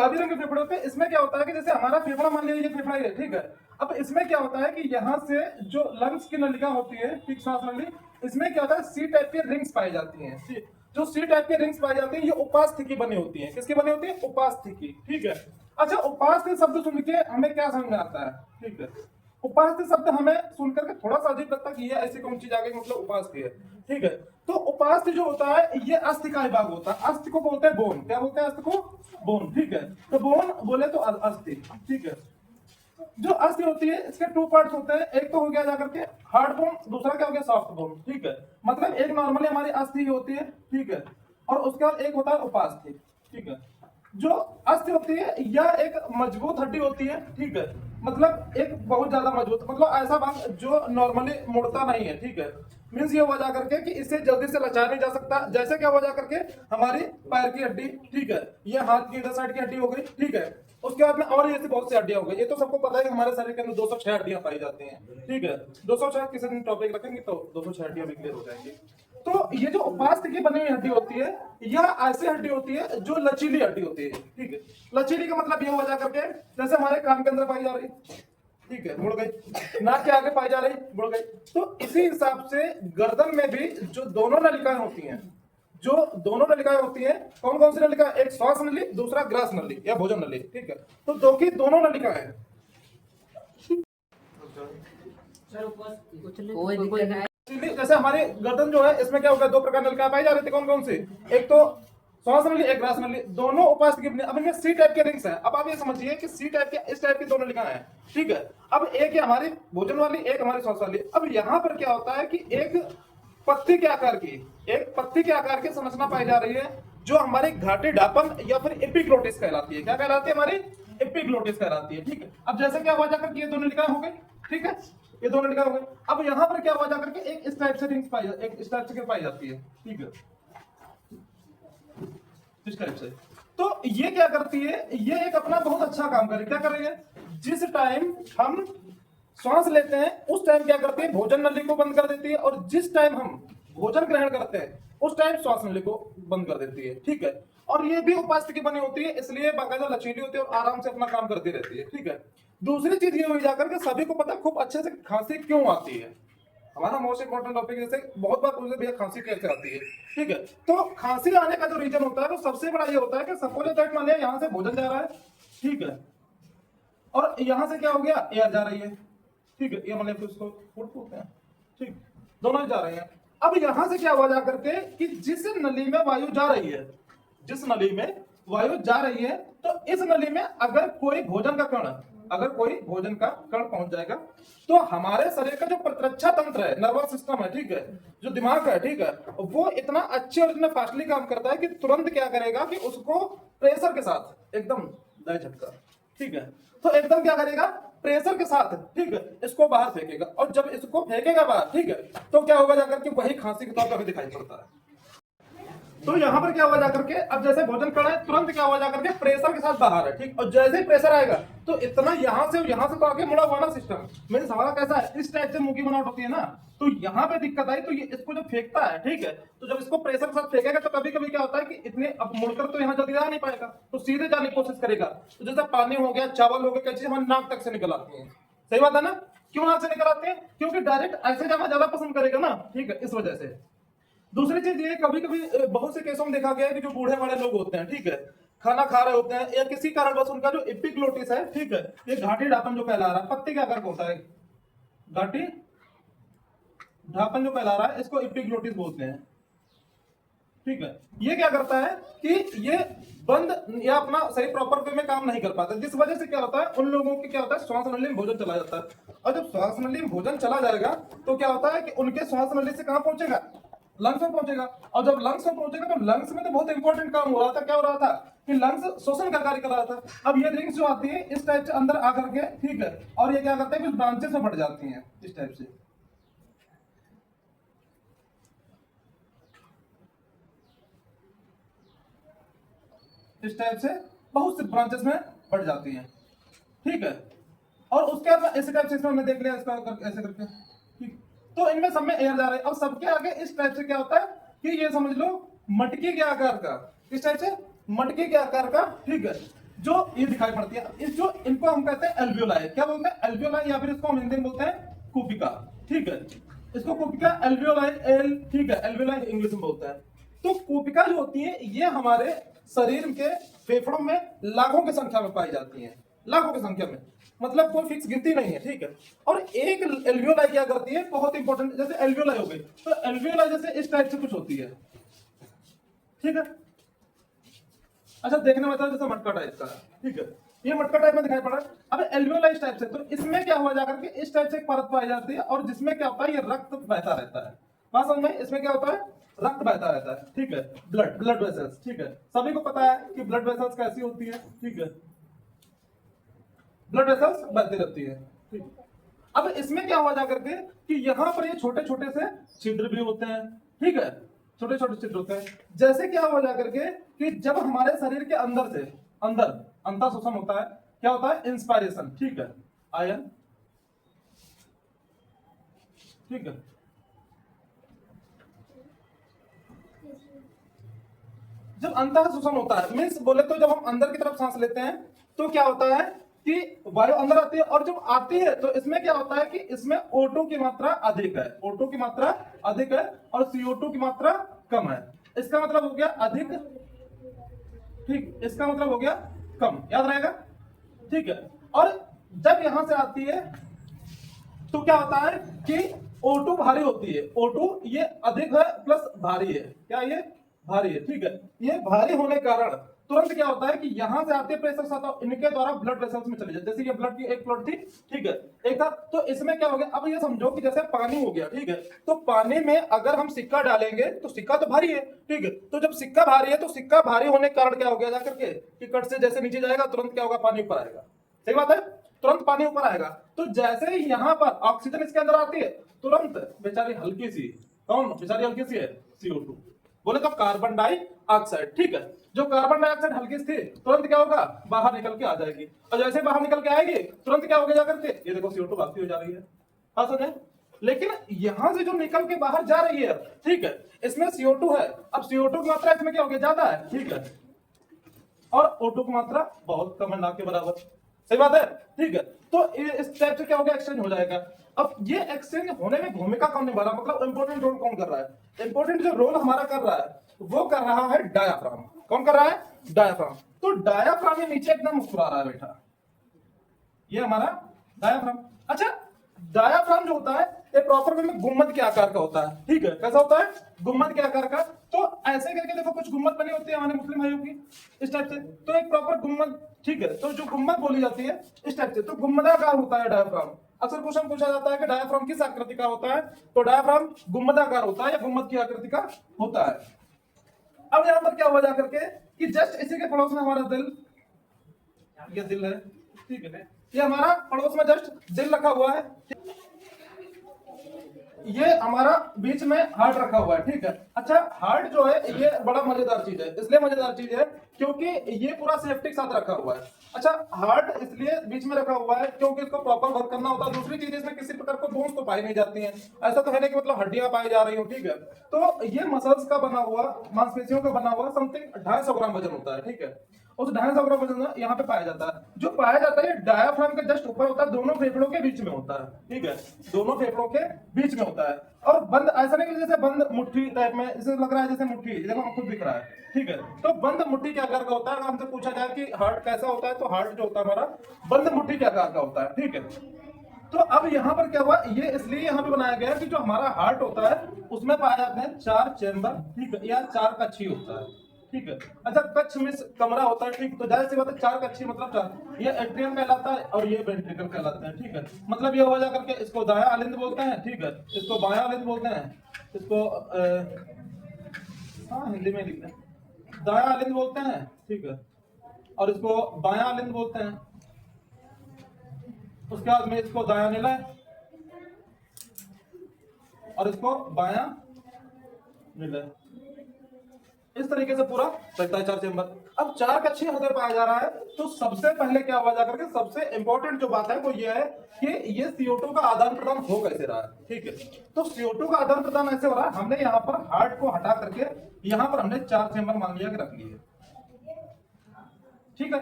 गुलाबी रंग के फेफड़े होते हैं। इसमें क्या होता है कि जैसे हमारा फेफड़ा मान लीजिए ये फेफड़ा ही है, ठीक है। अब इसमें क्या होता है कि यहाँ से जो लंग्स की नलिका होती है, ठीक, श्वास नली, इसमें क्या होता है सी टाइप की रिंग्स पाई जाती हैं, ठीक। जो सी टाइप की रिंग्स पाई जाती हैं ये उपास्थि की बनी होती है। किसकी बनी होती है? उपास्थि की, ठीक है। अच्छा, उपास्थि शब्द सुन के हमें क्या समझ में आता है? ठीक है, उपास्थि शब्द हमें सुनकर के थोड़ा सा अजीब लगता है कि ये ऐसी कौन चीज आ गई, मतलब उपास्थि है, ठीक है। तो उपास्थि जो होता है ये अस्थि का भाग होता है। अस्थि को बोलते हैं बोन। क्या बोलते हैं अस्थि को? बोन, ठीक है। तो बोन बोले तो अस्थि, ठीक है। जो अस्थि होती है इसके टू पार्ट्स होते हैं। एक तो हो गया जाकर के हार्ड बोन, दूसरा क्या हो गया सॉफ्ट बोन, ठीक है। मतलब एक नॉर्मली हमारी अस्थि होती है, ठीक है, और उसके बाद एक होता है उपास्थि, ठीक है। जो अस्थि होती है यह एक मजबूत हड्डी होती है, ठीक है। मतलब एक बहुत ज्यादा मजबूत, मतलब ऐसा भाग जो नॉर्मली मुड़ता नहीं है, ठीक है। मीन्स ये हो जा करके कि इससे जल्दी से लचाया नहीं जा सकता। जैसे क्या हो जा करके हमारी पैर की हड्डी, ठीक है, ये हाथ की इधर साइड की हड्डी हो गई, ठीक है। उसके बाद में और ऐसी बहुत सी हड्डियां हो गई। ये तो सबको पता है कि हमारे शरीर के अंदर 206 हड्डियां पाई जाती हैं, ठीक है। 206 किसी दिन टॉपिक रखेंगे तो 206 हड्डियां भी क्लियर हो जाएंगी। तो ये जो उपास्थि की बनी हुई हड्डी होती है यह ऐसी हड्डी होती है जो लचीली हड्डी होती है, ठीक है। लचीली का मतलब ये हो जा करके जैसे हमारे कान के अंदर पाई जा रही, ठीक है, मुड़ गई, नाक के आगे पाई जा रही, मुड़ गई। तो इसी हिसाब से गर्दन में भी जो दोनों नलिकाएं होती हैं, जो दोनों नलिकाएं होती हैं, कौन कौन सी नलिका? एक श्वास नली, दूसरा ग्रास नली या भोजन नली, ठीक है। तो दो की दोनों नलिकाएं हैं। जैसे हमारी गर्दन जो है इसमें क्या होगा, दो प्रकार नलिकाएं पाई जा रही थी। कौन कौन सी? एक तो श्वास नली, एक ग्रास नली, दोनों उपास्थि की बनी। अब इनमें सी टाइप के रिंग्स हैं। अब आप ये समझिए कि सी टाइप के, इस टाइप की दोनों नलिकाएं हैं, ठीक है। अब एक है हमारी भोजन वाली, एक हमारी श्वास वाली। अब यहाँ पर क्या होता है कि एक पत्ती के आकार की, एक पत्ती के आकार की संरचना पाई जा रही है जो हमारी घाटी ढापन या फिर एपिग्लोटिस कहलाती है। क्या कहलाती है? हमारी एपिग्लोटिस कहलाती है, ठीक है। अब जैसे क्या हुआ जाकर ये दोनों नलिकाएं हो गई, ठीक है, ये दोनों नलिकाएं हो गई। अब यहाँ पर क्या हुआ जाकर के एक इस टाइप से रिंग्स पाई, एक इस टाइप से पाई जाती है, ठीक है, इस टाइप से। तो ये क्या करती है? ये एक अपना बहुत अच्छा काम करे। क्या कर रही है? जिस टाइम हम श्वास लेते हैं उस टाइम क्या करती है? भोजन नली को बंद कर देती है, और जिस टाइम हम भोजन ग्रहण करते हैं उस टाइम श्वास नली को बंद कर देती है, ठीक है। और ये भी उपास्थि की बनी होती है, इसलिए बाकायदा लचीली होती है और आराम से अपना काम करती रहती है, ठीक है। दूसरी चीज ये हुई जाकर के सभी को पता खूब अच्छे से खांसी क्यों आती है। हमारा मोस्ट इंपॉर्टेंट टॉपिक, जैसे बहुत बार पूछते भैया खांसी कैसे आती है, ठीक है। तो खांसी आने का जो रीजन होता है वो सबसे बड़ा ये होता है कि सपोज दैट मान लिया यहाँ से भोजन जा रहा है, ठीक है, और यहाँ से क्या हो गया? एयर जा रही है, ठीक है, ये मान लिया उसको फूड बोलते हैं, ठीक, दोनों जा रहे हैं। अब यहाँ से क्या हुआ जा करके कि जिस नली में वायु जा रही है, जिस नली में वायु जा रही है, तो इस नली में अगर कोई भोजन का कण, अगर कोई भोजन का कण पहुंच जाएगा तो हमारे शरीर का जो प्रतिरक्षा तंत्र है, नर्वस सिस्टम है, ठीक है, जो दिमाग है, ठीक है, वो इतना अच्छे और इतना फास्टली काम करता है कि तुरंत क्या करेगा कि उसको प्रेशर के साथ एकदम दाएं झटका, ठीक है, तो एकदम क्या करेगा? प्रेशर के साथ, ठीक है, इसको बाहर फेंकेगा। और जब इसको फेंकेगा बाहर, ठीक है, तो क्या होगा जाकर के वही खांसी के तौर पर दिखाई पड़ता है। तो यहाँ पर क्या हुआ जाकर के, अब जैसे भोजन कड़ा है तुरंत क्या हुआ जाकर के प्रेशर के साथ बाहर है, ठीक। और जैसे ही प्रेशर आएगा तो इतना यहाँ से तो आगे मुड़ा हुआ ना सिस्टम। मेरे सवाल कैसा है? इस टाइप से मुंह की बनावट होती है ना, तो यहाँ पे दिक्कत आई तो ये इसको जब फेंकता है, ठीक है, तो जब इसको प्रेशर के साथ फेंकेगा तो कभी कभी क्या होता है कि इतने अब मुड़कर तो यहाँ जल्दी जा नहीं पाएगा, तो सीधे जाने की कोशिश करेगा। तो जैसे पानी हो गया, चावल हो गया, कई चीज हमारे नाक तक से निकल आती है। सही बात है ना? क्यों नाक से निकल आते हैं? क्योंकि डायरेक्ट ऐसे जाना ज्यादा पसंद करेगा ना, ठीक है, इस वजह से। दूसरी चीज ये, कभी कभी बहुत से केसों में देखा गया है कि जो बूढ़े वाले लोग होते हैं, ठीक है, खाना खा रहे होते हैं या किसी कारणवश उनका जो एपिग्लोटिस है, ठीक है, ये घाटी ढापन जो फैला रहा है, पत्ती के आकार का होता है, घाटी ढापन जो फैला रहा है इसको एपिग्लोटिस बोलते हैं, ठीक है। ये क्या करता है कि ये बंद या अपना सही प्रॉपर वे में काम नहीं कर पाता, जिस वजह से क्या होता है उन लोगों की क्या होता है श्वास नली में भोजन चला जाता है। और जब श्वास नली में भोजन चला जाएगा तो क्या होता है कि उनके श्वास नली से कहां पहुंचेगा? लंग्स में पहुंचेगा। और जब लंग्स में पहुंचेगा तो लंग्स में तो बहुत इंपॉर्टेंट काम हो रहा था। क्या हो रहा था कि लंग्स शोषण का कार्य कर रहा था। अब ये रिंग्स जो आती है इस टाइप से अंदर आकर के, ठीक है, और ये क्या करते हैं कुछ ब्रांचेस में बढ़ जाती हैं इस टाइप से, इस टाइप से बहुत से ब्रांचेस में बढ़ जाती हैं, ठीक है। और उसके बाद ऐसे टाइप से इसमें हमने देख लिया, इसका ऐसे करके, ठीक। तो इनमें सब में एयर जा रहा है। अब सबके आगे इस टाइप से क्या होता है कि ये समझ लो मटकी के आकार का, इस टाइप से मटकी के आकार का, ठीक है, जो ये दिखाई पड़ती है, इस जो इनको हम कहते हैं एल्वियोलाई। क्या बोलते हैं? एल्वियोलाई, या फिर इसको हम हिंदी में बोलते हैं कुपिका। ठीक है, इसको कुपिका, एल्वियोलाई, एल, ठीक है, एल्वियोलाई इंग्लिश में बोलते हैं। तो कुपिका जो होती है ये हमारे शरीर के फेफड़ों में लाखों की संख्या में पाई जाती है, लाखों की संख्या में, मतलब कोई फिक्स गिनती नहीं है। ठीक है, और एक एल्वियोलाई क्या करती है, बहुत इंपॉर्टेंट, जैसे एल्वियोलाई हो गई, तो एल्वियोलाई जैसे इस टाइप से कुछ होती है। ठीक है, अच्छा देखने में जैसे मटका टाइप का। ठीक है, ये मटका टाइप में दिखाई पड़ रहा है। अब एल्वियोलाई इस टाइप से, तो इसमें क्या हुआ जाकर के इस टाइप से एक परत पाई जाती है, और जिसमें क्या होता है, ये रक्त बहता रहता है। बात समझ में? इसमें क्या होता है, रक्त बहता रहता है। ठीक है, ब्लड वेसल्स। ठीक है, सभी को पता है कि ब्लड वेसल्स कैसी होती है। ठीक है, ब्लड वेसल्स बहती रहती है। ठीक, अब इसमें क्या हुआ जाकर के कि यहाँ पर ये छोटे छोटे से छिद्र भी होते हैं। ठीक है, छोटे छोटे छिद्र होते हैं। जैसे क्या हुआ जाकर के कि जब हमारे शरीर के अंदर से अंदर अंतर शोषण होता है, क्या होता है, इंस्पायरेशन। ठीक है, आयन। ठीक है, जब अंतर शोषण होता है, मीन्स बोले तो जब हम अंदर की तरफ सांस लेते हैं तो क्या होता है कि वायु अंदर आती है, और जब आती है तो इसमें क्या होता है कि इसमें O2 की मात्रा अधिक है, O2 की मात्रा अधिक है, और CO2 की मात्रा कम है। इसका मतलब हो गया अधिक, ठीक, इसका मतलब हो गया कम, याद रहेगा। ठीक है, और जब यहां से आती है तो क्या होता है कि O2 भारी होती है, O2 ये अधिक है प्लस भारी है, क्या ये भारी है। ठीक है, ये भारी होने के कारण तुरंत क्या होता है कि यहां से आते प्रेशर साथ इनके द्वारा ब्लड वेसल्स में चले जाते, जैसे ये ब्लड की एक फ्लोट थी। ठीक है, एक था, तो इसमें क्या हो गया, अब ये समझो कि जैसे पानी हो गया। ठीक है, तो पानी में अगर हम सिक्का डालेंगे तो सिक्का तो भारी है। ठीक है, तो जब सिक्का भारी है तो सिक्का भारी होने के कारण क्या हो गया जाकर के कि कट से जैसे नीचे जाएगा तुरंत क्या होगा, पानी ऊपर आएगा। सही बात है, तुरंत पानी ऊपर आएगा। तो जैसे ही यहां पर ऑक्सीजन इसके अंदर आती है, तुरंत बेचारी हल्की सी, कौन बेचारी हल्की सी है, CO2, बोले तो कार्बन डाइऑक्साइड। ठीक है, जो कार्बन डाइऑक्साइड हल्की सी थी तुरंत क्या होगा, बाहर निकल के आ जाएगी, और जैसे बाहर निकल के आएगी तुरंत क्या होगा जाकर के, ये देखो CO2 भागती हो जा रही है। हाँ समझे, लेकिन यहां से जो निकल के बाहर जा रही है, ठीक है, इसमें CO2 है। अब CO2 की मात्रा इसमें क्या हो गया, ज्यादा है। ठीक है, और O2 की मात्रा बहुत कम है, ना के बराबर। सही बात है। ठीक है, तो इस टाइप से क्या हो गया, एक्सचेंज हो जाएगा। अब ये एक्सचेंज होने में भूमिका कौन निभा रहा है, मतलब इंपॉर्टेंट रोल कौन कर रहा है, इंपॉर्टेंट जो रोल हमारा कर रहा है वो कर रहा है डायाफ्राम। कौन कर रहा है, डायाफ्राम। तो डायाफ्राम ये नीचे एकदम मुस्कुरा रहा है बेटा, ये हमारा डायाफ्राम। अच्छा, डायाफ्राम जो होता है ये प्रॉपर वे में गुम्मद के आकार का होता है। ठीक है, कैसा होता है, गुम्मद के आकार का। तो ऐसे करके देखो कुछ गुम्मद बनी होती है हमारे मुस्लिम भाइयों की, इस टाइप से, तो एक प्रॉपर गुम्मद। ठीक है, तो जो गुम्मद बोली जाती है इस टाइप से, तो गुम्मदाकार होता है डायाफ्राम। अक्सर क्वेश्चन पूछा जाता है कि डायाफ्राम किस आकृति का होता है, तो डायाफ्राम गुम्मदाकार होता है या गुम्मद की आकृति का होता है। अब यहां पर क्या हुआ जाकर के कि जस्ट इसी के पड़ोस में हमारा दिल, ये दिल है। ठीक है, ये हमारा पड़ोस में जस्ट दिल रखा हुआ है, ये हमारा बीच में हार्ट रखा हुआ है। ठीक है, अच्छा हार्ट जो है ये बड़ा मजेदार चीज है, इसलिए मजेदार चीज है क्योंकि ये पूरा सेफ्टी के साथ रखा हुआ है। अच्छा, हार्ट इसलिए बीच में रखा हुआ है क्योंकि इसको प्रॉपर वर्क करना होता है। दूसरी चीज, इसमें किसी प्रकार को बोन्स तो पाई नहीं जाती हैं, ऐसा तो है नहीं कि मतलब हड्डियां पाई जा रही हो। ठीक है, तो ये मसल्स का बना हुआ, मांसपेशियों का बना हुआ समथिंग 250 ग्राम वजन होता है। ठीक है, उस 250 ग्राम वजन यहाँ पे पाया जाता है। जो पाया जाता है डायाफ्राम के जस्ट ऊपर होता है, दोनों फेफड़ों के बीच में होता है। ठीक है, दोनों फेफड़ों के बीच में होता है, और बंद ऐसा नहीं कि जैसे बंद मुट्ठी टाइप में, जैसे लग रहा है जैसे मुट्ठी, देखो खुद दिख रहा है। ठीक है, तो बंद मुट्ठी के आकार का होता है। अगर हमसे पूछा जाए कि हार्ट कैसा होता है, तो हार्ट जो होता है हमारा बंद मुट्ठी के आकार का होता है। ठीक है, तो अब यहाँ पर क्या हुआ, ये इसलिए यहाँ पे बनाया गया कि जो हमारा हार्ट होता है उसमें पाए जाते हैं 4 चेंबर। ठीक है, या 4 कक्षी होता है। ठीक है, अच्छा कक्ष में कमरा होता है। ठीक, तो जाहिर सी बात है 4 कक्षी मतलब 4, ये एट्रियम कहलाता है और ये वेंट्रिकल कहलाता है। ठीक है, मतलब ये हो जा करके इसको दायां अलिंद बोलते हैं। ठीक है, इसको बायां अलिंद बोलते हैं, इसको हाँ हिंदी में लिखते हैं, दायां अलिंद बोलते हैं। ठीक है, और इसको बायां अलिंद बोलते हैं। उसके बाद में इसको दायां निलय और इसको बायां निलय, इस तरीके से पूरा रहता है 4 चेंबर। अब 4 कक्षीय हृदय पाया जा रहा है, तो सबसे पहले क्या हुआ जाकर के, सबसे इंपॉर्टेंट जो बात है वो ये है कि ये CO2 का आदान प्रदान हो कैसे रहा है। ठीक है, तो CO2 का आदान प्रदान ऐसे हो रहा है, हमने यहाँ पर हार्ट को हटा करके यहाँ पर हमने 4 चेंबर मान लिया कि रख लिए। ठीक है,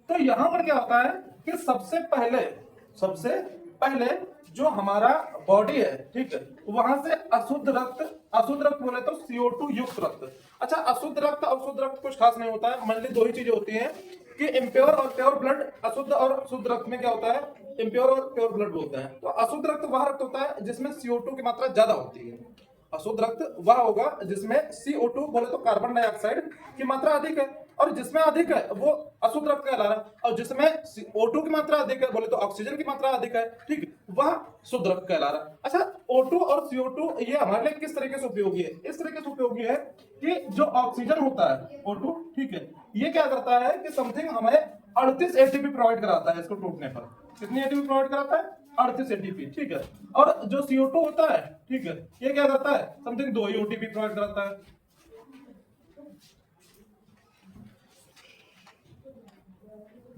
तो यहाँ पर क्या होता है कि सबसे पहले जो हमारा बॉडी है, ठीक है, वहां से अशुद्ध रक्त बोले तो CO2 युक्त रक्त। अच्छा, अशुद्ध रक्त और शुद्ध रक्त कुछ खास नहीं होता है, मेनली दो ही चीजें होती हैं कि इम्प्योर और प्योर ब्लड। अशुद्ध और शुद्ध रक्त में क्या होता है, इम्प्योर और प्योर ब्लड बोलते हैं। तो अशुद्ध रक्त वह रक्त होता है जिसमें CO2 की मात्रा ज्यादा होती है। अशुद्ध रक्त वह होगा जिसमें CO2 बोले तो कार्बन डाइऑक्साइड की मात्रा अधिक है, और जिसमें अधिक है वो अशुद्ध रक्त कहला रहा है, और जिसमें O2 की मात्रा अधिक है बोले तो ऑक्सीजन की मात्रा अधिक है, ठीक, वह शुद्ध रक्त कहला रहा है। अच्छा, O2 और CO2 ये हमारे लिए किस तरीके से उपयोगी है? इस तरीके से उपयोगी है कि जो ऑक्सीजन होता है O2, ठीक है, ये क्या करता है कि समथिंग हमें 38 ATP प्रोवाइड कराता है। इसको टूटने पर कितनी ATP प्रोवाइड कराता है? 38 ATP, ठीक है। और जो CO2 होता है, ठीक है, ये क्या करता है? समथिंग 2 ही OTP प्रोवाइड कराता है।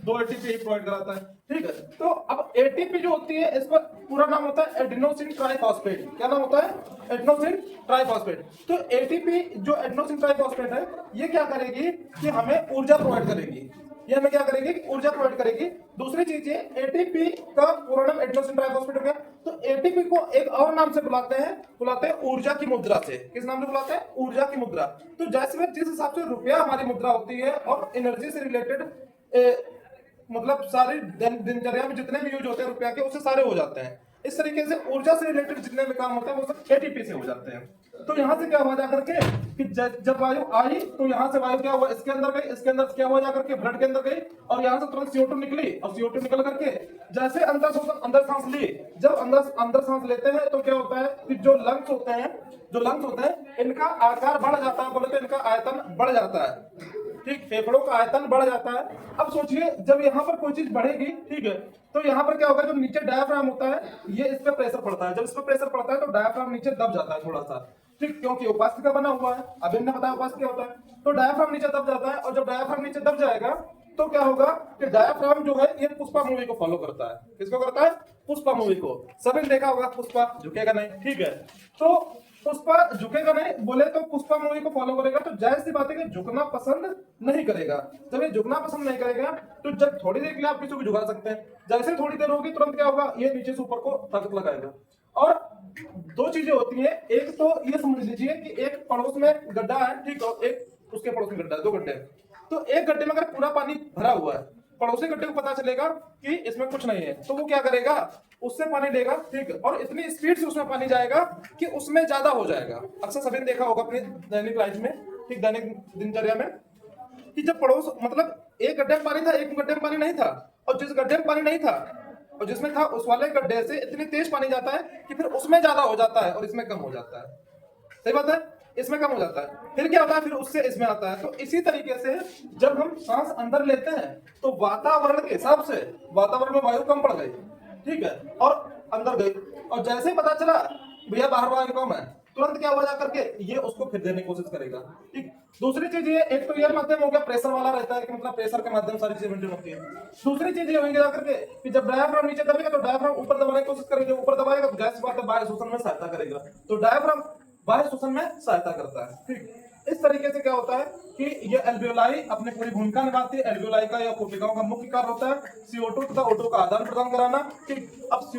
2 ATP प्रोवाइड कराता है, ठीक है। तो अब ATP जो होती है इसका पूरा नाम होता है एडेनोसिन ट्राइफॉस्फेट। क्या नाम होता है? Adenosine triphosphate. तो ATP जो एडेनोसिन ट्राइफॉस्फेट है, ये क्या करेगी कि हमें ऊर्जा प्रोवाइड करेगी। ये हमें क्या करेगी? ऊर्जा प्रोवाइड करेगी। दूसरी चीज ये ATP का पूरा नाम एडेनोसिन ट्राइफॉस्फेट हो गया। तो ATP को एक और नाम से बुलाते हैं ऊर्जा की मुद्रा से। किस नाम से बुलाते हैं? ऊर्जा की मुद्रा। तो जैसे में जिस हिसाब से रुपया हमारी मुद्रा होती है और एनर्जी से रिलेटेड मतलब सारी दिनचर्या में जितने भी यूज होते हैं रुपया के, उससे सारे हो जाते हैं। इस तरीके से ऊर्जा से रिलेटेड जितने भी काम होते हैं वो सब ATP से हो जाते हैं। तो यहाँ से क्या हुआ जाकर के कि जब वायु आई तो यहाँ से वायु क्या हुआ, इसके अंदर गई, इसके अंदर क्या हुआ जाकर के ब्लड के अंदर गई, और यहाँ से तुरंत CO2 निकली, और CO2 निकल करके जैसे अंदर सांस ली। जब अंदर सांस लेते हैं तो क्या होता है कि जो लंग्स होते हैं इनका आकार बढ़ जाता है, बोले तो इनका आयतन बढ़ जाता है, ठीक, फेफड़ों का आयतन बढ़ जाता है। अब सोचिए जब यहाँ पर कोई चीज बढ़ेगी, ठीक है, तो यहाँ पर क्या होगा, जो नीचे डायाफ्राम होता है ये इस पे प्रेशर पड़ता है। जब इस पे प्रेशर पड़ता है तो डायाफ्राम नीचे दब जाता है थोड़ा सा, ठीक, क्योंकि उपास्थि का बना हुआ है। अब इनने बताया उपास्थि क्या होता है, तो डायाफ्राम नीचे दब जाता है, और जब डायाफ्राम नीचे दब जाएगा तो क्या होगा कि डायाफ्राम जो है ये पुष्पा मूवी को फॉलो करता है। किसको करता है? पुष्पा मूवी को। सभी ने देखा होगा पुष्पा, झुकेगा नहीं, ठीक है। तो पुष्पा झुकेगा नहीं बोले तो पुष्पा मूवी को फॉलो करेगा, तो जाहिर सी बात है कि झुकना पसंद नहीं करेगा। जब ये झुकना पसंद नहीं करेगा तो जब थोड़ी देर के लिए आप किसी को झुका सकते हैं, जैसे थोड़ी देर होगी तुरंत क्या होगा, ये नीचे से ऊपर को ताकत लगाएगा। और दो चीजें होती हैं, एक तो ये समझ लीजिए कि एक पड़ोस में गड्ढा है, ठीक, और एक उसके पड़ोस में गड्ढा है, 2 गड्ढे। तो एक गड्ढे में अगर पूरा पानी भरा हुआ है, पड़ोसी गड्ढे को पता चलेगा कि इसमें कुछ नहीं है, तो वो क्या करेगा, उससे पानी लेगा, ठीक, और इतनी स्पीड से उसमें पानी जाएगा कि उसमें ज्यादा हो जाएगा। अक्सर सभी ने देखा होगा अपने दैनिक लाइफ में, ठीक, दैनिक दिनचर्या में, कि जब पड़ोस मतलब एक गड्ढे में पानी था, एक गड्ढे में पानी नहीं था, और जिस गड्ढे में पानी नहीं था और जिसमें था उस वाले गड्ढे से इतनी तेज पानी जाता है कि फिर उसमें ज्यादा हो जाता है और इसमें कम हो जाता है। सही बात है, इसमें कम हो जाता है, फिर क्या होता है, फिर उससे इसमें आता है। तो इसी तरीके से जब हम सांस अंदर लेते हैं तो वातावरण के हिसाब से वातावरण में वायु कम पड़ गई, ठीक है, और अंदर गई, और जैसे ही पता चला भैया बाहर वायु कम है, तुरंत क्या हुआ जाकर के ये उसको फिर देने की कोशिश करेगा, ठीक। दूसरी चीज ये, एक तो एयर माध्यम हो गया, प्रेशर वाला रहता है कि मतलब प्रेशर के माध्यम सारी चीजें मेंटेन होती है। दूसरी चीज ये होगी जाकर के कि जब डायाफ्राम नीचे दबेगा तो डायाफ्राम ऊपर दबाने की कोशिश करेगा, ऊपर दबाएगा तो गैस बात है बाहर शोषण में सहायता करेगा, तो डायाफ्राम बाह्य शोषण में सहायता करता है, ठीक। इस तरीके से क्या होता है कि ये एल्वियोलाई अपनी पूरी भूमिका निभाती है। एल्वियोलाई का या कोशिकाओं का मुख्य कार्य होता है CO2 तथा O2 का आदान प्रदान कराना, ठीक। अब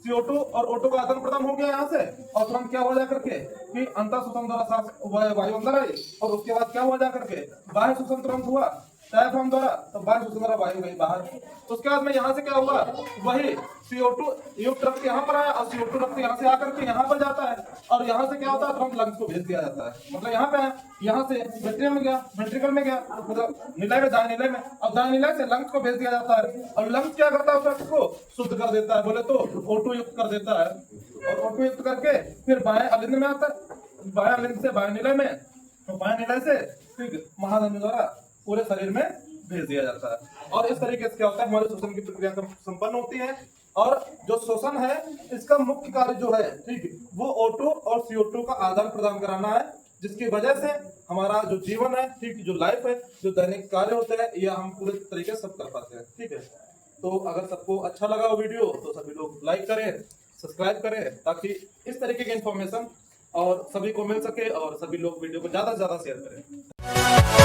CO2 और O2 का आदान प्रदान हो गया यहाँ से, और तुरंत क्या हुआ जाकर के कि अंतर शोषण द्वारा वायु अंदर आई, और उसके बाद क्या हुआ जाकर के बाह्य शोषण तुरंत हुआ डायाफ्राम द्वारा, तो बाह्य शोषण द्वारा वायु गई बाहर। उसके बाद में यहाँ से क्या हुआ, वही CO2 युक्त रक्त यहाँ पर आया, और CO2 रक्त यहाँ से आकर के यहाँ पर जाता है, और यहाँ से क्या होता है, तुरंत लंग्स को भेज दिया जाता है। मतलब यहाँ पे है, यहाँ से वेंट्रिकल में गया, वेंट्रिकल में गया, मतलब निलय में, दाएं निलय में, और दाएं निलय से लंग्स को भेज दिया जाता है, और लंग्स क्या करता है, उस रक्त को शुद्ध कर देता है, बोले तो O2 युक्त कर देता है, और O2 युक्त करके फिर बाएं अलिंद में आता है, बाएं अलिंद से बाएं निलय में, और बाएं निलय से फिर महाधमनी द्वारा पूरे शरीर में भेज दिया जाता है। और इस तरीके से क्या होता है, हमारे शोषण की प्रक्रिया संपन्न होती है। और जो शोषण है इसका मुख्य कार्य जो है, ठीक, वो O2 और CO2 का आदान प्रदान कराना है, जिसकी वजह से हमारा जो जीवन है, ठीक, जो लाइफ है, जो दैनिक कार्य होते हैं, ये हम पूरे तरीके से सब कर पाते हैं, ठीक है। तो अगर सबको अच्छा लगा वो वीडियो तो सभी लोग लाइक करें, सब्सक्राइब करें, ताकि इस तरीके की इंफॉर्मेशन और सभी को मिल सके, और सभी लोग वीडियो को ज्यादा से ज्यादा शेयर करें।